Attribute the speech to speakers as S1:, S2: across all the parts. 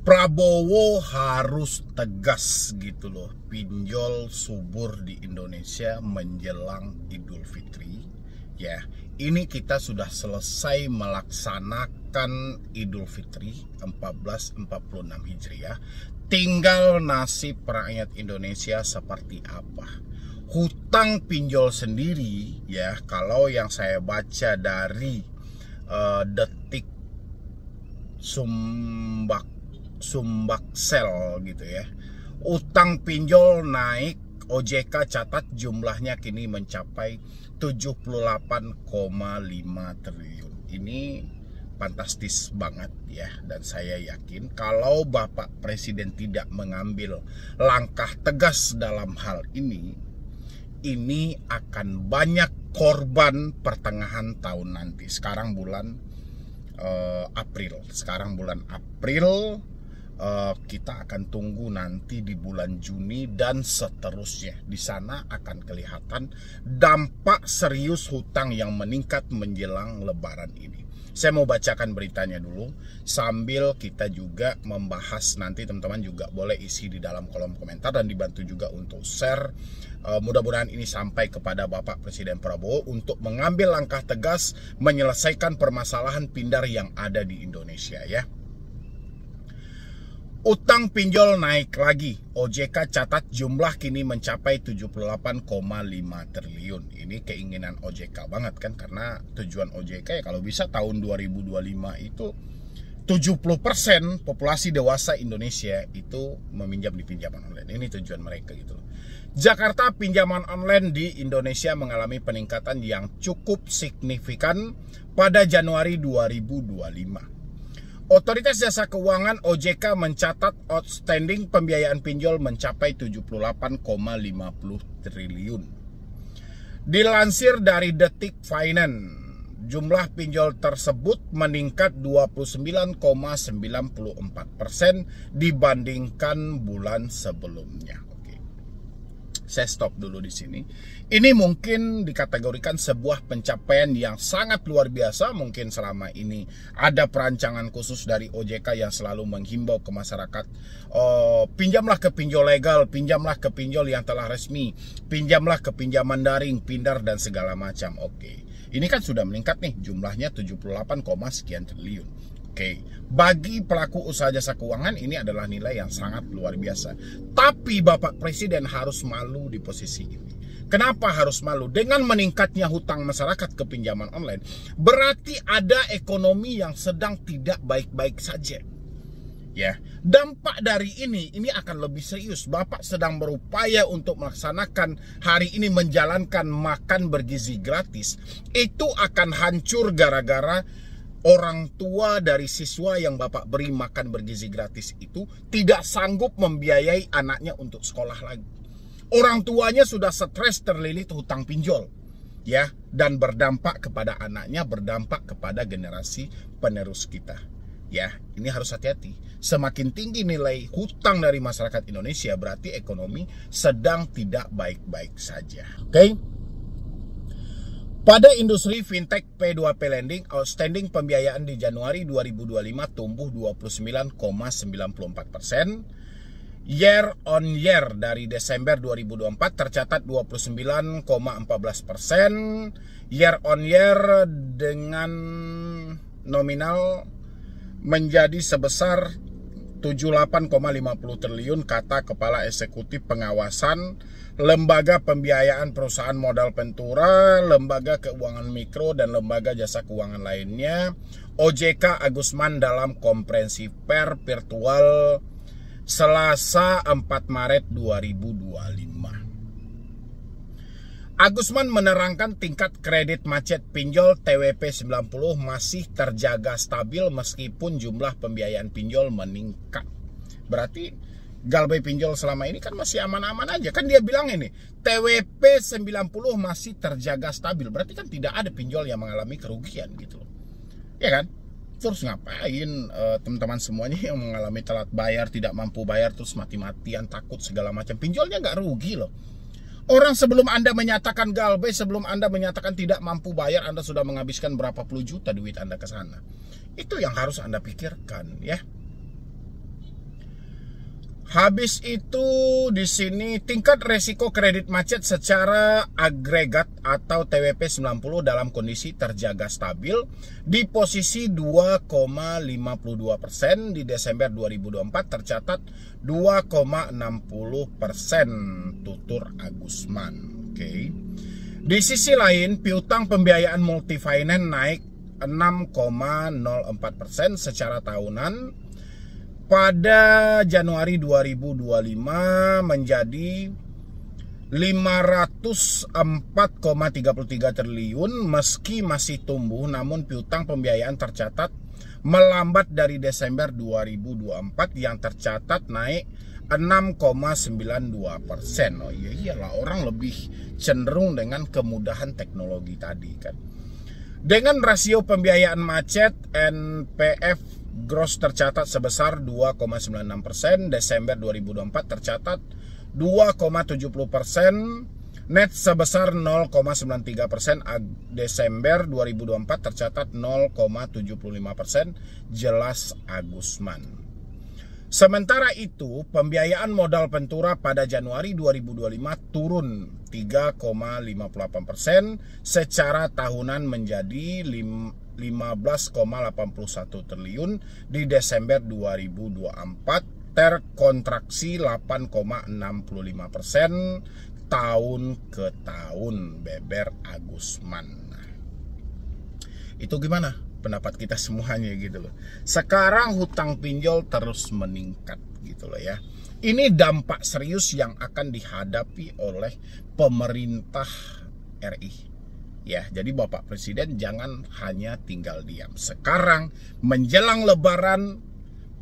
S1: Prabowo harus tegas gitu loh, pinjol subur di Indonesia menjelang Idul Fitri. Ya, ini kita sudah selesai melaksanakan Idul Fitri 1446 Hijriah. Tinggal nasib rakyat Indonesia seperti apa. Hutang pinjol sendiri ya, kalau yang saya baca dari Detik Sumbaksel gitu ya, utang pinjol naik. OJK catat jumlahnya kini mencapai 78,5 triliun. Ini fantastis banget ya, dan saya yakin kalau Bapak Presiden tidak mengambil langkah tegas dalam hal ini akan banyak korban pertengahan tahun nanti. Sekarang bulan April. Kita akan tunggu nanti di bulan Juni dan seterusnya. Di sana akan kelihatan dampak serius hutang yang meningkat menjelang Lebaran ini. Saya mau bacakan beritanya dulu sambil kita juga membahas. Nanti teman-teman juga boleh isi di dalam kolom komentar dan dibantu juga untuk share. Mudah-mudahan ini sampai kepada Bapak Presiden Prabowo untuk mengambil langkah tegas menyelesaikan permasalahan pindar yang ada di Indonesia ya. Utang pinjol naik lagi. OJK catat jumlah kini mencapai 78,5 triliun. Ini keinginan OJK banget kan, karena tujuan OJK ya kalau bisa tahun 2025 itu 70% populasi dewasa Indonesia itu meminjam di pinjaman online. Ini tujuan mereka gitu. Jakarta, pinjaman online di Indonesia mengalami peningkatan yang cukup signifikan pada Januari 2025. Otoritas Jasa Keuangan OJK mencatat outstanding pembiayaan pinjol mencapai 78,50 triliun. Dilansir dari Detik Finance, jumlah pinjol tersebut meningkat 29,94% dibandingkan bulan sebelumnya. Saya stop dulu di sini. Ini mungkin dikategorikan sebuah pencapaian yang sangat luar biasa. Mungkin selama ini ada perancangan khusus dari OJK yang selalu menghimbau ke masyarakat, pinjamlah ke pinjol legal, pinjamlah ke pinjol yang telah resmi, pinjamlah ke pinjaman daring, pindar dan segala macam. Oke. Ini kan sudah meningkat nih, jumlahnya 78, sekian triliun. Oke, bagi pelaku usaha jasa keuangan ini adalah nilai yang sangat luar biasa. Tapi Bapak Presiden harus malu di posisi ini. Kenapa harus malu? Dengan meningkatnya hutang masyarakat ke pinjaman online, berarti ada ekonomi yang sedang tidak baik-baik saja. Ya, dampak dari ini akan lebih serius. Bapak sedang berupaya untuk melaksanakan hari ini menjalankan makan bergizi gratis. Itu akan hancur gara-gara orang tua dari siswa yang Bapak beri makan bergizi gratis itu tidak sanggup membiayai anaknya untuk sekolah lagi. Orang tuanya sudah stres terlilit hutang pinjol. Ya, dan berdampak kepada anaknya, berdampak kepada generasi penerus kita. Ya, ini harus hati-hati. Semakin tinggi nilai hutang dari masyarakat Indonesia, berarti ekonomi sedang tidak baik-baik saja. Oke? Pada industri fintech P2P lending, outstanding pembiayaan di Januari 2025 tumbuh 29,94%. Year on year dari Desember 2024 tercatat 29,14%. Year on year dengan nominal menjadi sebesar 78,50 triliun, kata Kepala Eksekutif Pengawasan Lembaga Pembiayaan Perusahaan Modal Ventura, Lembaga Keuangan Mikro, dan Lembaga Jasa Keuangan lainnya, OJK Agusman dalam konferensi pers virtual Selasa 4 Maret 2025. Agusman menerangkan tingkat kredit macet pinjol TWP 90 masih terjaga stabil meskipun jumlah pembiayaan pinjol meningkat. Berarti Galbay pinjol selama ini kan masih aman-aman aja. Kan dia bilang ini, TWP 90 masih terjaga stabil. Berarti kan tidak ada pinjol yang mengalami kerugian gitu loh. Ya kan? Terus ngapain teman-teman semuanya yang mengalami telat bayar, tidak mampu bayar, terus mati-matian, takut segala macam. Pinjolnya nggak rugi loh. Orang sebelum Anda menyatakan Galbay, sebelum Anda menyatakan tidak mampu bayar, Anda sudah menghabiskan berapa puluh juta duit Anda ke sana. Itu yang harus Anda pikirkan ya. Habis itu di sini tingkat resiko kredit macet secara agregat atau TWP 90 dalam kondisi terjaga stabil di posisi 2,52%. Di Desember 2024 tercatat 2,60%, tutur Agusman. Oke. Di sisi lain, piutang pembiayaan multifinance naik 6,04% secara tahunan. Pada Januari 2025 menjadi 504,33 triliun. Meski masih tumbuh, namun piutang pembiayaan tercatat melambat dari Desember 2024 yang tercatat naik 6,92%. Oh iya, iyalah, orang lebih cenderung dengan kemudahan teknologi tadi kan. Dengan rasio pembiayaan macet, NPF gross tercatat sebesar 2,96%, Desember 2024 tercatat 2,70%, net sebesar 0,93%, Desember 2024 tercatat 0,75%, jelas Agusman. Sementara itu, pembiayaan modal Ventura pada Januari 2025 turun 3,58% secara tahunan menjadi 15,81 triliun. Di Desember 2024 terkontraksi 8,65% tahun ke tahun, beber Agusman. Nah, itu gimana pendapat kita semuanya gitu loh. Sekarang hutang pinjol terus meningkat gitu loh ya. Ini dampak serius yang akan dihadapi oleh pemerintah RI. Ya, jadi Bapak Presiden jangan hanya tinggal diam. Sekarang menjelang Lebaran,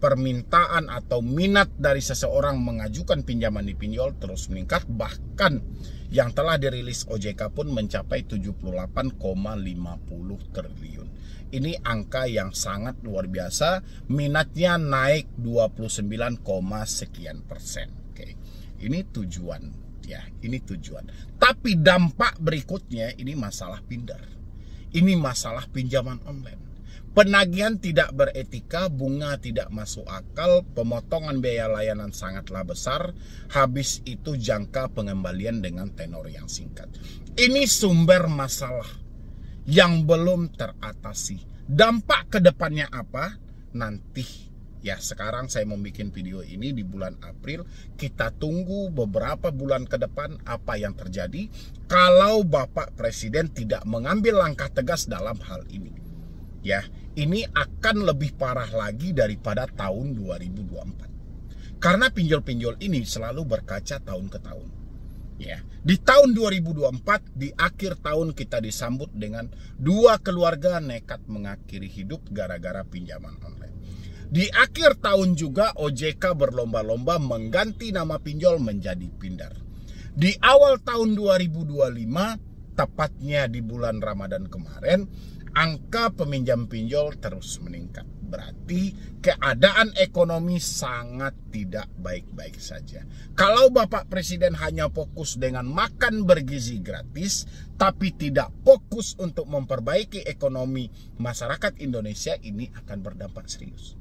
S1: permintaan atau minat dari seseorang mengajukan pinjaman di pinjol terus meningkat. Bahkan yang telah dirilis OJK pun mencapai 78,50 triliun. Ini angka yang sangat luar biasa. Minatnya naik 29, sekian persen. Oke. Ini tujuan. Ya, ini tujuan. Tapi dampak berikutnya ini masalah pindar. Ini masalah pinjaman online. Penagihan tidak beretika, bunga tidak masuk akal, pemotongan biaya layanan sangatlah besar, habis itu jangka pengembalian dengan tenor yang singkat. Ini sumber masalah yang belum teratasi. Dampak kedepannya apa? Nanti ya, sekarang saya mau bikin video ini di bulan April. Kita tunggu beberapa bulan ke depan apa yang terjadi kalau Bapak Presiden tidak mengambil langkah tegas dalam hal ini. Ya, ini akan lebih parah lagi daripada tahun 2024. Karena pinjol-pinjol ini selalu berkaca tahun ke tahun. Ya, di tahun 2024 di akhir tahun kita disambut dengan 2 keluarga nekat mengakhiri hidup gara-gara pinjaman online. Di akhir tahun juga OJK berlomba-lomba mengganti nama pinjol menjadi pindar. Di awal tahun 2025, tepatnya di bulan Ramadan kemarin, angka peminjam pinjol terus meningkat. Berarti keadaan ekonomi sangat tidak baik-baik saja. Kalau Bapak Presiden hanya fokus dengan makan bergizi gratis, tapi tidak fokus untuk memperbaiki ekonomi masyarakat Indonesia, ini akan berdampak serius.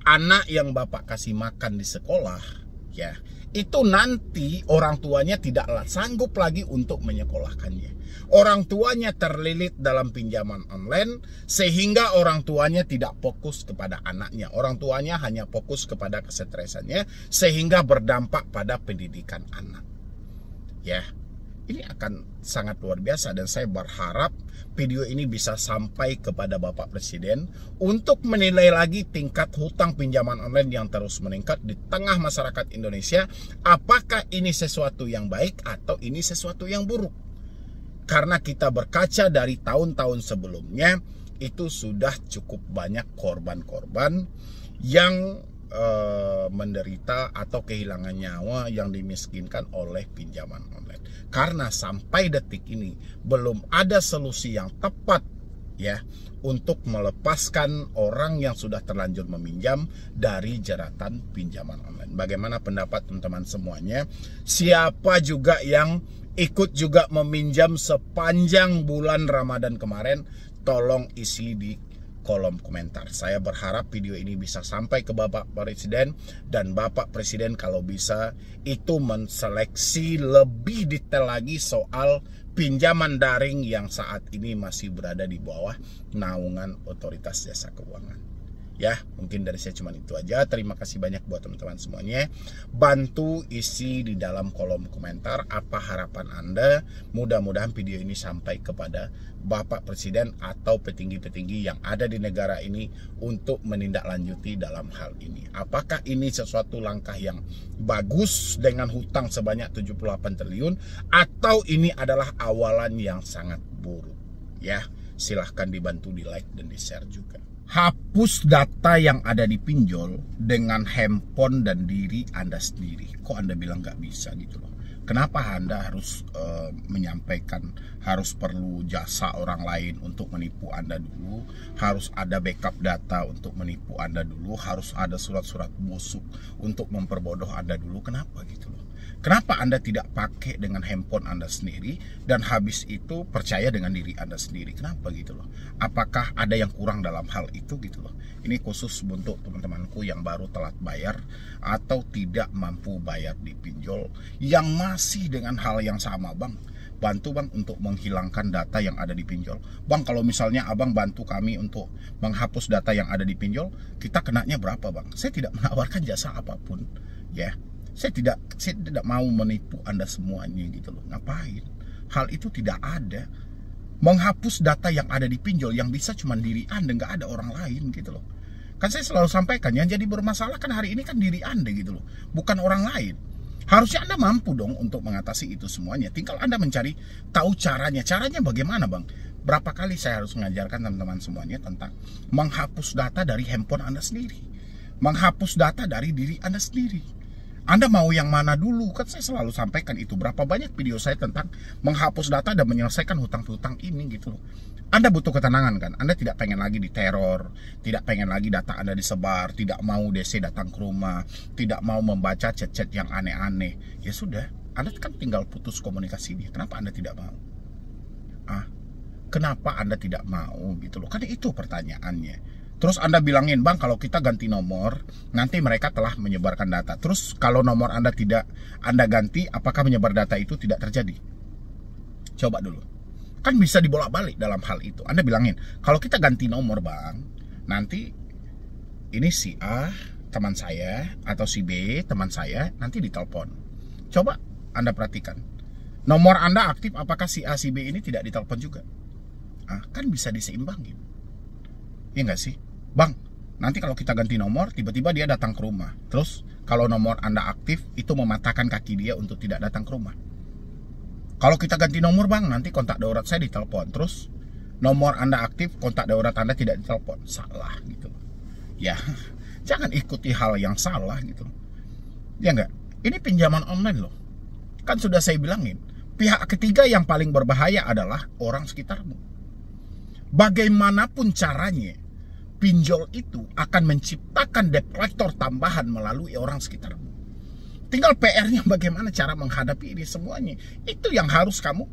S1: Anak yang Bapak kasih makan di sekolah, ya, itu nanti orang tuanya tidak sanggup lagi untuk menyekolahkannya. Orang tuanya terlilit dalam pinjaman online sehingga orang tuanya tidak fokus kepada anaknya. Orang tuanya hanya fokus kepada kesetresannya sehingga berdampak pada pendidikan anak. Ya, ini akan sangat luar biasa dan saya berharap video ini bisa sampai kepada Bapak Presiden untuk menilai lagi tingkat hutang pinjaman online yang terus meningkat di tengah masyarakat Indonesia. Apakah ini sesuatu yang baik atau ini sesuatu yang buruk? Karena kita berkaca dari tahun-tahun sebelumnya, itu sudah cukup banyak korban-korban yang menderita atau kehilangan nyawa yang dimiskinkan oleh pinjaman online. Karena sampai detik ini belum ada solusi yang tepat ya untuk melepaskan orang yang sudah terlanjur meminjam dari jeratan pinjaman online. Bagaimana pendapat teman-teman semuanya? Siapa juga yang ikut juga meminjam sepanjang bulan Ramadan kemarin? Tolong isi di kolom komentar. Saya berharap video ini bisa sampai ke Bapak Presiden, dan Bapak Presiden kalau bisa itu menseleksi lebih detail lagi soal pinjaman daring yang saat ini masih berada di bawah naungan Otoritas Jasa Keuangan. Ya, mungkin dari saya cuma itu aja. Terima kasih banyak buat teman-teman semuanya. Bantu isi di dalam kolom komentar apa harapan Anda. Mudah-mudahan video ini sampai kepada Bapak Presiden atau petinggi-petinggi yang ada di negara ini untuk menindaklanjuti dalam hal ini. Apakah ini sesuatu langkah yang bagus dengan hutang sebanyak 78 triliun atau ini adalah awalan yang sangat buruk? Ya, silahkan dibantu di like dan di share juga. Hapus data yang ada di pinjol dengan handphone dan diri Anda sendiri. Kok Anda bilang nggak bisa gitu loh? Kenapa Anda harus menyampaikan harus perlu jasa orang lain untuk menipu Anda dulu? Harus ada backup data untuk menipu Anda dulu? Harus ada surat-surat busuk untuk memperbodoh Anda dulu? Kenapa gitu loh? Kenapa Anda tidak pakai dengan handphone Anda sendiri dan habis itu percaya dengan diri Anda sendiri? Kenapa gitu loh? Apakah ada yang kurang dalam hal itu gitu loh? Ini khusus untuk teman-temanku yang baru telat bayar atau tidak mampu bayar di pinjol yang masih dengan hal yang sama, Bang. Bantu Bang untuk menghilangkan data yang ada di pinjol. Bang, kalau misalnya Abang bantu kami untuk menghapus data yang ada di pinjol, kita kenanya berapa, Bang? Saya tidak menawarkan jasa apapun, ya. Saya tidak mau menipu Anda semuanya gitu loh. Ngapain? Hal itu tidak ada. Menghapus data yang ada di pinjol yang bisa cuma diri Anda, nggak ada orang lain gitu loh. Kan saya selalu sampaikan, yang jadi bermasalah kan hari ini kan diri Anda gitu loh, bukan orang lain. Harusnya Anda mampu dong untuk mengatasi itu semuanya. Tinggal Anda mencari tahu caranya. Caranya bagaimana, Bang? Berapa kali saya harus mengajarkan teman-teman semuanya tentang menghapus data dari handphone Anda sendiri, menghapus data dari diri Anda sendiri. Anda mau yang mana dulu? Kan saya selalu sampaikan itu. Berapa banyak video saya tentang menghapus data dan menyelesaikan hutang-hutang ini gitu loh. Anda butuh ketenangan kan? Anda tidak pengen lagi diteror, tidak pengen lagi data Anda disebar, tidak mau DC datang ke rumah, tidak mau membaca chat-chat yang aneh-aneh. Ya sudah, Anda kan tinggal putus komunikasinya. Kenapa Anda tidak mau? Kenapa Anda tidak mau gitu loh? Kan itu pertanyaannya. Terus Anda bilangin, Bang, kalau kita ganti nomor, nanti mereka telah menyebarkan data. Terus kalau nomor Anda tidak Anda ganti, apakah menyebar data itu tidak terjadi? Coba dulu. Kan bisa dibolak-balik dalam hal itu. Anda bilangin, kalau kita ganti nomor, Bang, nanti ini si A, teman saya, atau si B, teman saya, nanti ditelepon. Coba Anda perhatikan. Nomor Anda aktif, apakah si A, si B ini tidak ditelepon juga? Kan bisa diseimbangin. Iya nggak sih? Bang, nanti kalau kita ganti nomor, tiba-tiba dia datang ke rumah. Terus, kalau nomor Anda aktif, itu mematahkan kaki dia untuk tidak datang ke rumah. Kalau kita ganti nomor, Bang, nanti kontak darurat saya ditelepon. Terus, nomor Anda aktif, kontak darurat Anda tidak ditelepon. Salah, gitu. Ya, jangan ikuti hal yang salah, gitu. Ya nggak? Ini pinjaman online loh. Kan sudah saya bilangin, pihak ketiga yang paling berbahaya adalah orang sekitarmu. Bagaimanapun caranya, pinjol itu akan menciptakan debt collector tambahan melalui orang sekitarmu. Tinggal PR-nya bagaimana cara menghadapi ini semuanya. Itu yang harus kamu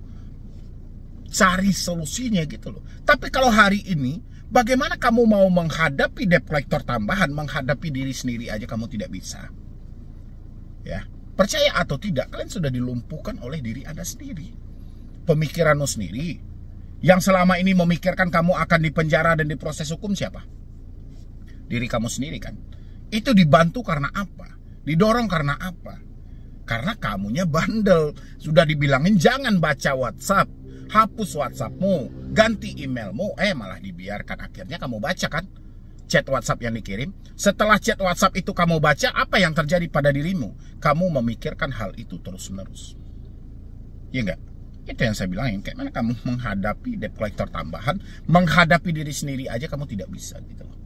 S1: cari solusinya gitu loh. Tapi kalau hari ini, bagaimana kamu mau menghadapi debt collector tambahan, menghadapi diri sendiri aja kamu tidak bisa. Ya, percaya atau tidak, kalian sudah dilumpuhkan oleh diri Anda sendiri. Pemikiranmu sendiri. Yang selama ini memikirkan kamu akan dipenjara dan diproses hukum siapa? Diri kamu sendiri kan. Itu dibantu karena apa? Didorong karena apa? Karena kamunya bandel. Sudah dibilangin jangan baca WhatsApp, hapus WhatsAppmu, ganti emailmu, malah dibiarkan. Akhirnya kamu baca kan chat WhatsApp yang dikirim. Setelah chat WhatsApp itu kamu baca, apa yang terjadi pada dirimu? Kamu memikirkan hal itu terus-menerus. Ya enggak? Itu yang saya bilangin, kayak mana kamu menghadapi debt collector tambahan, menghadapi diri sendiri aja kamu tidak bisa gitu loh.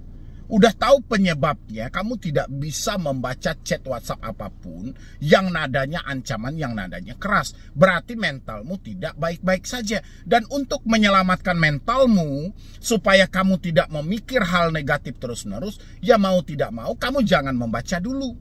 S1: Udah tahu penyebabnya, kamu tidak bisa membaca chat WhatsApp apapun yang nadanya ancaman, yang nadanya keras. Berarti mentalmu tidak baik-baik saja. Dan untuk menyelamatkan mentalmu, supaya kamu tidak memikir hal negatif terus-menerus, ya mau tidak mau, kamu jangan membaca dulu.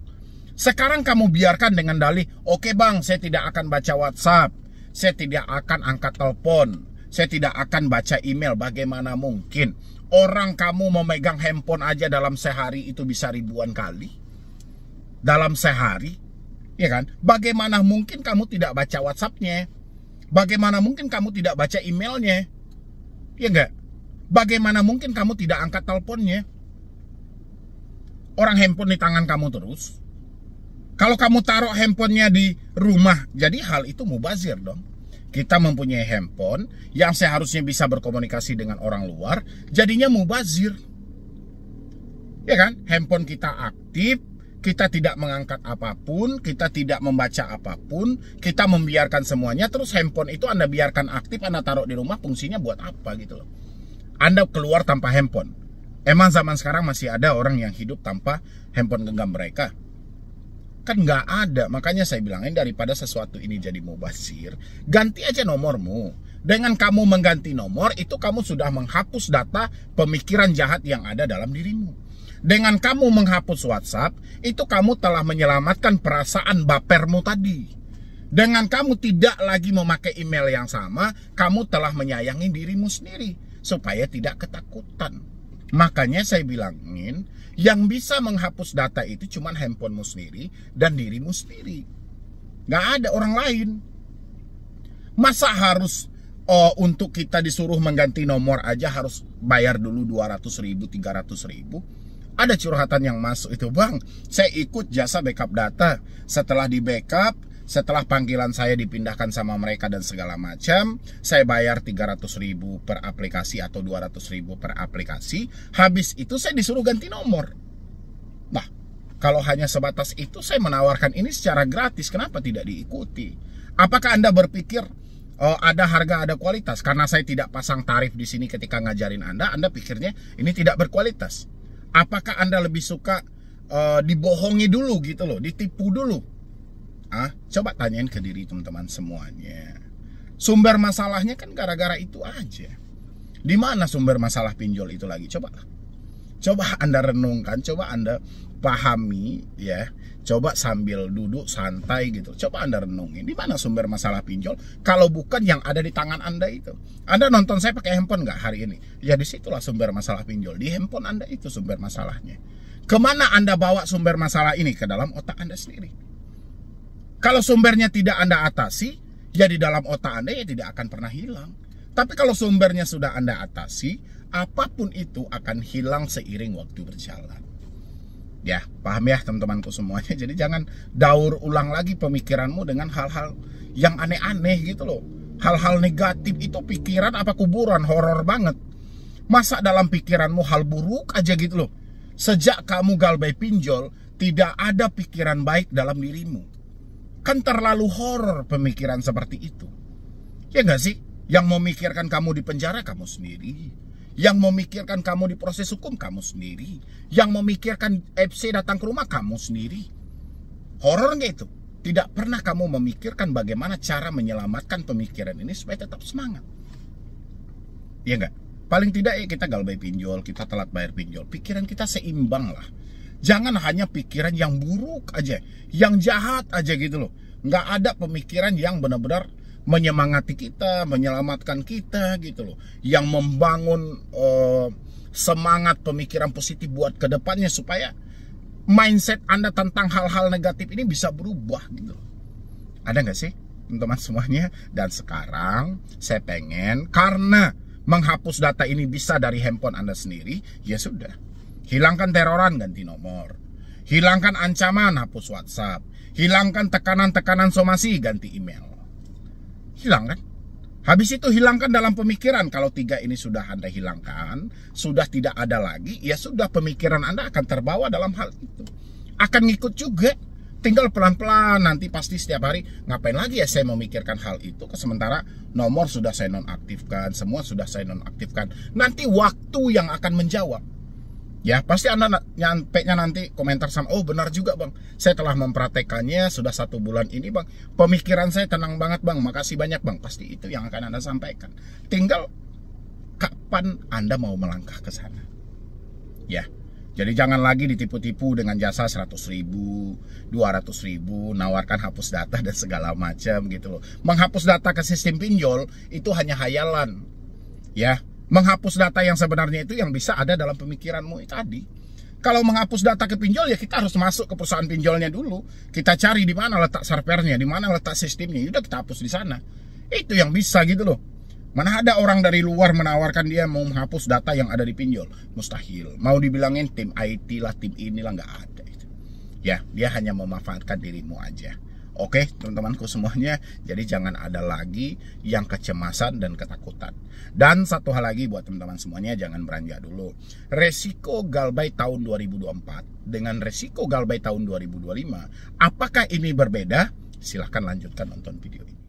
S1: Sekarang kamu biarkan dengan dalih, oke Bang, saya tidak akan baca WhatsApp, saya tidak akan angkat telepon, Saya tidak akan baca email. Bagaimana mungkin? Orang kamu memegang handphone aja dalam sehari itu bisa ribuan kali. Dalam sehari, ya kan? Bagaimana mungkin kamu tidak baca WhatsApp-nya? Bagaimana mungkin kamu tidak baca emailnya? Ya enggak? Bagaimana mungkin kamu tidak angkat teleponnya? Orang handphone di tangan kamu terus. Kalau kamu taruh handphonenya di rumah, jadi hal itu mubazir dong. Kita mempunyai handphone yang seharusnya bisa berkomunikasi dengan orang luar, jadinya mubazir. Ya kan? Handphone kita aktif, kita tidak mengangkat apapun, kita tidak membaca apapun, kita membiarkan semuanya, terus handphone itu Anda biarkan aktif, Anda taruh di rumah, fungsinya buat apa gitu loh. Anda keluar tanpa handphone. Emang zaman sekarang masih ada orang yang hidup tanpa handphone genggam mereka? Kan nggak ada. Makanya saya bilangin, daripada sesuatu ini jadi mubazir, ganti aja nomormu. Dengan kamu mengganti nomor, itu kamu sudah menghapus data pemikiran jahat yang ada dalam dirimu. Dengan kamu menghapus WhatsApp, itu kamu telah menyelamatkan perasaan bapermu tadi. Dengan kamu tidak lagi memakai email yang sama, kamu telah menyayangi dirimu sendiri supaya tidak ketakutan. Makanya saya bilangin, yang bisa menghapus data itu cuma handphonemu sendiri dan dirimu sendiri. Nggak ada orang lain. Masa harus untuk kita disuruh mengganti nomor aja harus bayar dulu 200.000, 300.000? Ada curhatan yang masuk itu, bang, saya ikut jasa backup data. Setelah di backup, setelah panggilan saya dipindahkan sama mereka dan segala macam, saya bayar 300.000 per aplikasi atau 200.000 per aplikasi. Habis itu saya disuruh ganti nomor. Nah, kalau hanya sebatas itu, saya menawarkan ini secara gratis. Kenapa tidak diikuti? Apakah Anda berpikir ada harga, ada kualitas? Karena saya tidak pasang tarif di sini ketika ngajarin Anda pikirnya ini tidak berkualitas. Apakah Anda lebih suka dibohongi dulu gitu loh, ditipu dulu? Coba tanyain ke diri teman-teman semuanya. Sumber masalahnya kan gara-gara itu aja. Di mana sumber masalah pinjol itu lagi? Coba Anda renungkan, coba Anda pahami ya. Coba sambil duduk santai gitu. Coba Anda renungin, di mana sumber masalah pinjol? Kalau bukan yang ada di tangan Anda itu. Anda nonton saya pakai handphone nggak hari ini? Ya disitulah sumber masalah pinjol. Di handphone Anda itu sumber masalahnya. Kemana Anda bawa sumber masalah ini? Ke dalam otak Anda sendiri. Kalau sumbernya tidak Anda atasi, ya di dalam otak Anda ya tidak akan pernah hilang. Tapi kalau sumbernya sudah Anda atasi, apapun itu akan hilang seiring waktu berjalan. Ya, paham ya teman-temanku semuanya. Jadi jangan daur ulang lagi pemikiranmu dengan hal-hal yang aneh-aneh gitu loh. Hal-hal negatif itu pikiran apa kuburan, horor banget. Masa dalam pikiranmu hal buruk aja gitu loh. Sejak kamu galbay pinjol, tidak ada pikiran baik dalam dirimu. Kan terlalu horor pemikiran seperti itu. Ya nggak sih? Yang memikirkan kamu di penjara kamu sendiri. Yang memikirkan kamu di proses hukum kamu sendiri. Yang memikirkan FC datang ke rumah kamu sendiri. Horor nggak itu? Tidak pernah kamu memikirkan bagaimana cara menyelamatkan pemikiran ini supaya tetap semangat. Ya nggak? Paling tidak ya kita galbay pinjol, kita telat bayar pinjol. Pikiran kita seimbang lah. Jangan hanya pikiran yang buruk aja, yang jahat aja gitu loh. Nggak ada pemikiran yang benar-benar menyemangati kita, menyelamatkan kita gitu loh. Yang membangun semangat pemikiran positif buat kedepannya supaya mindset Anda tentang hal-hal negatif ini bisa berubah gitu loh. Ada nggak sih teman-teman semuanya? Dan sekarang saya pengen, karena menghapus data ini bisa dari handphone Anda sendiri, ya sudah. Hilangkan teroran, ganti nomor. Hilangkan ancaman, hapus WhatsApp. Hilangkan tekanan-tekanan somasi, ganti email. Hilangkan. Habis itu hilangkan dalam pemikiran. Kalau 3 ini sudah Anda hilangkan, sudah tidak ada lagi, ya sudah pemikiran Anda akan terbawa dalam hal itu. Akan ngikut juga. Tinggal pelan-pelan, nanti pasti setiap hari, ngapain lagi ya saya memikirkan hal itu. Sementara nomor sudah saya nonaktifkan, semua sudah saya nonaktifkan. Nanti waktu yang akan menjawab. Ya, pasti Anda nyampe-nya nanti komentar sama, oh benar juga bang, saya telah mempraktekannya sudah 1 bulan ini bang, pemikiran saya tenang banget bang, makasih banyak bang. Pasti itu yang akan Anda sampaikan. Tinggal kapan Anda mau melangkah ke sana. Ya, Jadi jangan lagi ditipu-tipu dengan jasa 100.000, 200.000, nawarkan hapus data dan segala macam gitu loh. Menghapus data ke sistem pinjol itu hanya hayalan. Ya, menghapus data yang sebenarnya itu yang bisa ada dalam pemikiranmu tadi. Kalau menghapus data ke pinjol ya kita harus masuk ke perusahaan pinjolnya dulu. Kita cari di mana letak servernya, di mana letak sistemnya. Udah kita hapus di sana. Itu yang bisa gitu loh. Mana ada orang dari luar menawarkan dia mau menghapus data yang ada di pinjol? Mustahil. Mau dibilangin tim IT lah, tim inilah, nggak ada itu. Ya, dia hanya memanfaatkan dirimu aja. Oke, teman-temanku semuanya. Jadi jangan ada lagi yang kecemasan dan ketakutan. Dan satu hal lagi buat teman-teman semuanya, jangan beranjak dulu. Resiko Galbay tahun 2024 dengan resiko Galbay tahun 2025, apakah ini berbeda? Silahkan lanjutkan nonton video ini.